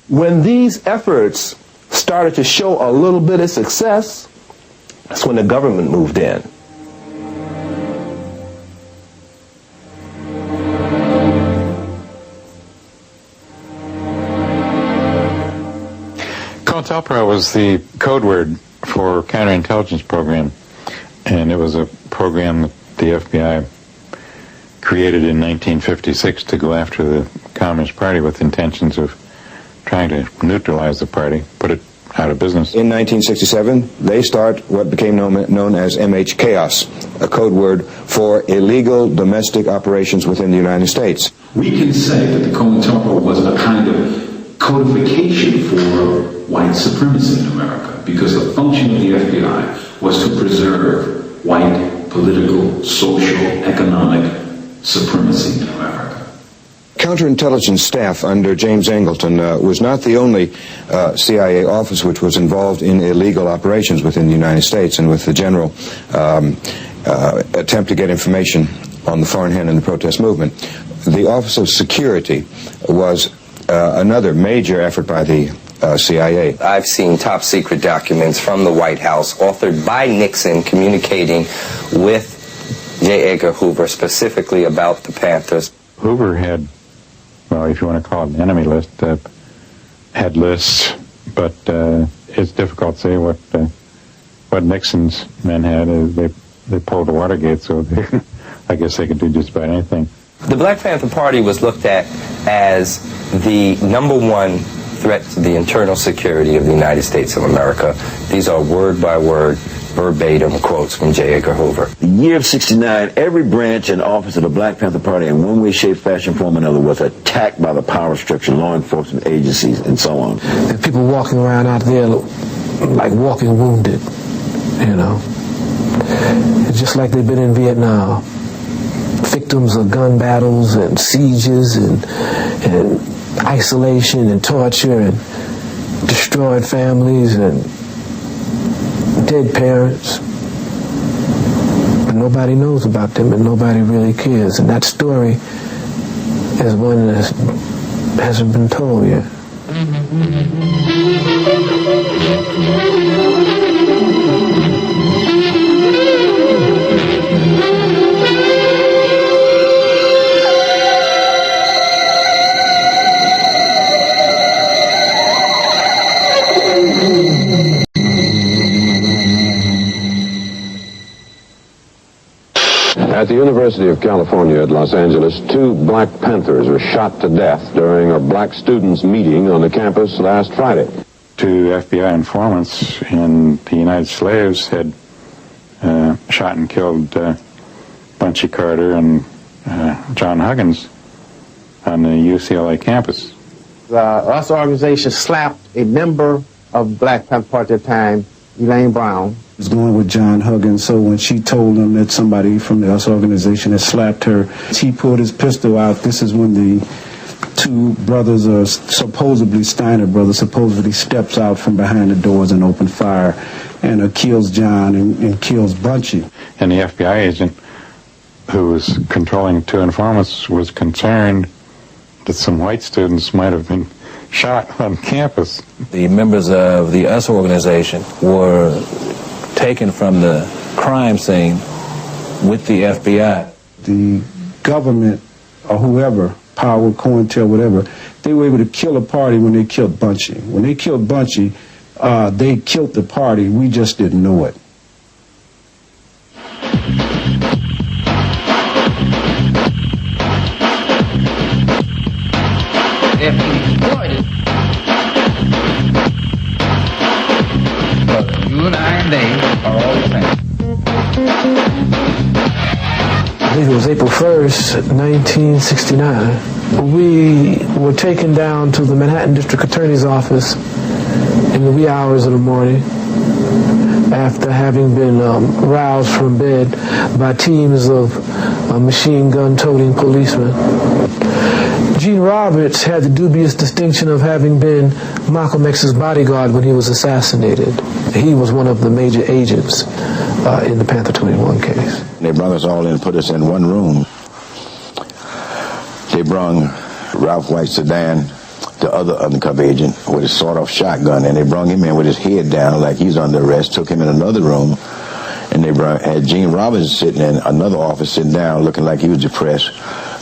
When these efforts started to show a little bit of success, that's when the government moved in. COINTELPRO was the code word for counterintelligence program, and it was a program that the FBI created in 1956 to go after the Communist Party with intentions of trying to neutralize the party, put it out of business. In 1967, they start what became known as MH Chaos, a code word for illegal domestic operations within the United States. We can say that the COINTELPRO was a kind of codification for white supremacy in America, because the function of the FBI was to preserve white political, social, economic supremacy in America. Counterintelligence staff under James Angleton was not the only CIA office which was involved in illegal operations within the United States and with the general attempt to get information on the foreign hand in the protest movement. The Office of Security was another major effort by the CIA. I've seen top secret documents from the White House authored by Nixon communicating with J. Edgar Hoover specifically about the Panthers. Hoover had, well, if you want to call it an enemy list, had lists, but it's difficult to say what Nixon's men had. They pulled the Watergate, so I guess they could do just about anything. The Black Panther Party was looked at as the #1 threat to the internal security of the United States of America. These are word-by-word, verbatim quotes from J. Edgar Hoover. The year of '69, every branch and office of the Black Panther Party in one way, shape, fashion, form, or another was attacked by the power structure, law enforcement agencies, and so on. There's people walking around out there like walking wounded, you know. It's just like they've been in Vietnam. Victims of gun battles and sieges and isolation and torture and destroyed families and dead parents. But nobody knows about them and nobody really cares. And that story is one that hasn't been told yet. At the University of California at Los Angeles, 2 Black Panthers were shot to death during a black students' meeting on the campus last Friday. 2 FBI informants in the United Slaves had shot and killed Bunchy Carter and John Huggins on the UCLA campus. Us organization slapped a member of Black Panther Party at the time, Elaine Brown. Was going with John Huggins, so when she told him that somebody from the US organization had slapped her, he pulled his pistol out. This is when the 2 brothers, or supposedly Steiner brothers, supposedly steps out from behind the doors and open fire and kills John and kills Bunchy. And the FBI agent who was controlling 2 informants was concerned that some white students might have been shot on campus. The members of the US organization were taken from the crime scene with the FBI. The government or whoever, Power, COINTEL, whatever, they were able to kill a party when they killed Bunchy. When they killed Bunchy, they killed the party. We just didn't know it. If we destroyed it, but you and I and they are all the same. I believe it was April 1st, 1969. We were taken down to the Manhattan District Attorney's office in the wee hours of the morning after having been roused from bed by teams of machine gun-toting policemen. Gene Roberts had the dubious distinction of having been Malcolm X's bodyguard when he was assassinated. He was one of the major agents in the Panther 21 case. They brought us all in and put us in one room. They brung Ralph White sedan the other undercover agent with his sawed-off shotgun, and they brought him in with his head down like he's under arrest, took him in another room, and they had Gene Robinson sitting in another office, sitting down, looking like he was depressed,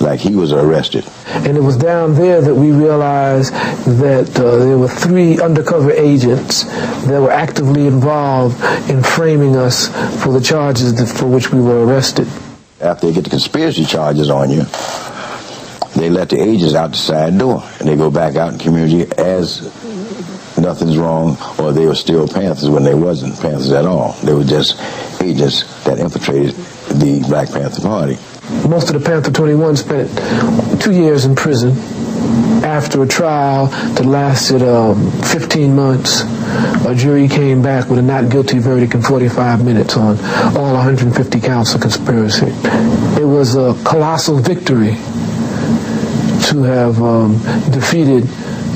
like he was arrested. And it was down there that we realized that there were 3 undercover agents that were actively involved in framing us for the charges for which we were arrested. After they get the conspiracy charges on you, they let the agents out the side door, and they go back out in the community as nothing's wrong, or they were still Panthers when they wasn't Panthers at all. They were just agents that infiltrated the Black Panther Party. Most of the Panther 21 spent 2 years in prison after a trial that lasted 15 months. A jury came back with a not guilty verdict in 45 minutes on all 150 counts of conspiracy. It was a colossal victory to have defeated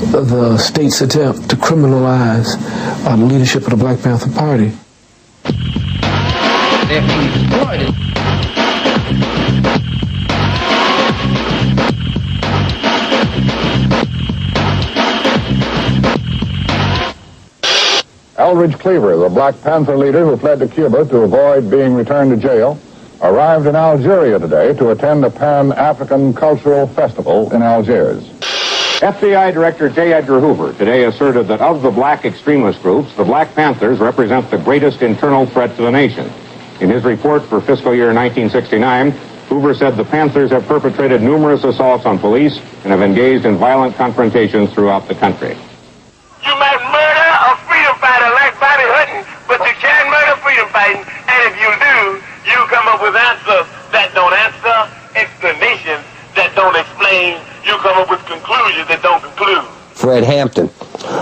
the state's attempt to criminalize the leadership of the Black Panther Party. They're being exploited. Elridge Cleaver, the Black Panther leader who fled to Cuba to avoid being returned to jail, arrived in Algeria today to attend a Pan-African Cultural Festival in Algiers. FBI Director J. Edgar Hoover today asserted that of the black extremist groups, the Black Panthers represent the greatest internal threat to the nation. In his report for fiscal year 1969, Hoover said the Panthers have perpetrated numerous assaults on police and have engaged in violent confrontations throughout the country. You might murder a freedom fighter like Bobby Hutton, but you can't murder freedom fighting, and if you do, you come up with answers that don't answer, explanations that don't explain, you come up with conclusions that don't conclude. Fred Hampton,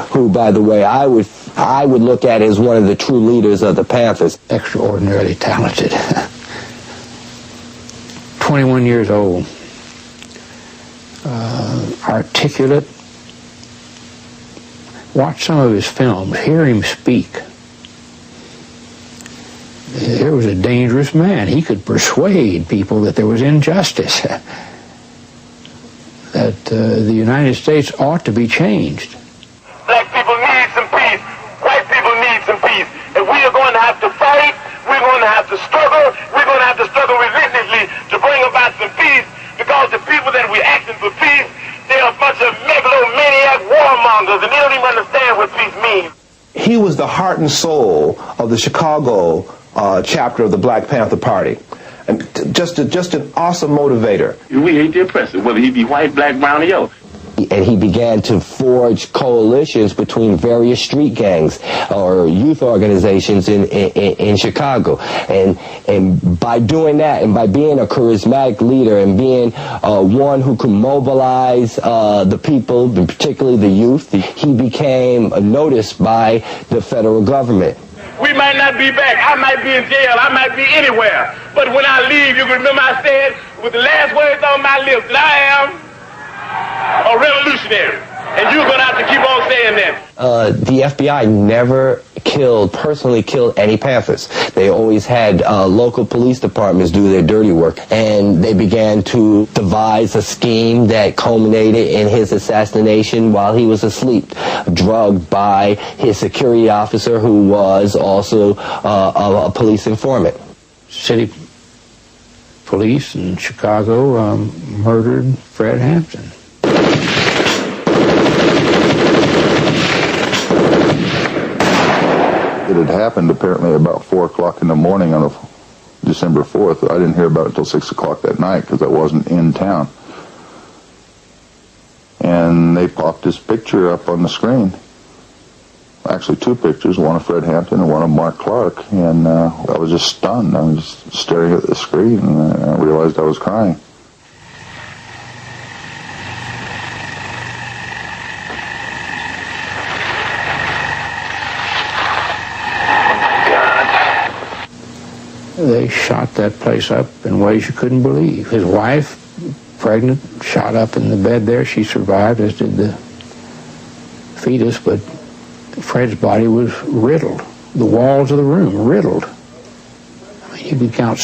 who, by the way, I would look at as one of the true leaders of the Panthers. Extraordinarily talented. 21 years old. Articulate. Watch some of his films. Hear him speak. There was a dangerous man. He could persuade people that there was injustice. That the United States ought to be changed. Black people need some peace. White people need some peace. And we are going to have to fight. We're going to have to struggle. We're going to have to struggle relentlessly to bring about some peace, because the people that we're asking for peace, they're a bunch of megalomaniac warmongers, and they don't even understand what peace means. He was the heart and soul of the Chicago chapter of the Black Panther Party. And just an awesome motivator. We hate the oppressor, whether he be white, black, brown, or yellow. And he began to forge coalitions between various street gangs or youth organizations in Chicago. And by doing that, and by being a charismatic leader and being one who could mobilize the people, and particularly the youth, he became noticed by the federal government. We might not be back. I might be in jail. I might be anywhere. But when I leave, you can remember I said with the last words on my lips that I am a revolutionary. And you're going to have to keep on saying that. The FBI never personally killed any Panthers. They always had local police departments do their dirty work. And they began to devise a scheme that culminated in his assassination while he was asleep, drugged by his security officer, who was also a police informant. City police in Chicago murdered Fred Hampton. It had happened apparently about 4 o'clock in the morning on December 4th. I didn't hear about it until 6 o'clock that night because I wasn't in town. And they popped this picture up on the screen. Actually 2 pictures, one of Fred Hampton and one of Mark Clark. And I was just stunned. I was just staring at the screen, and I realized I was crying. They shot that place up in ways you couldn't believe. His wife, pregnant, shot up in the bed there. She survived, as did the fetus, but Fred's body was riddled. The walls of the room riddled. I mean, you could count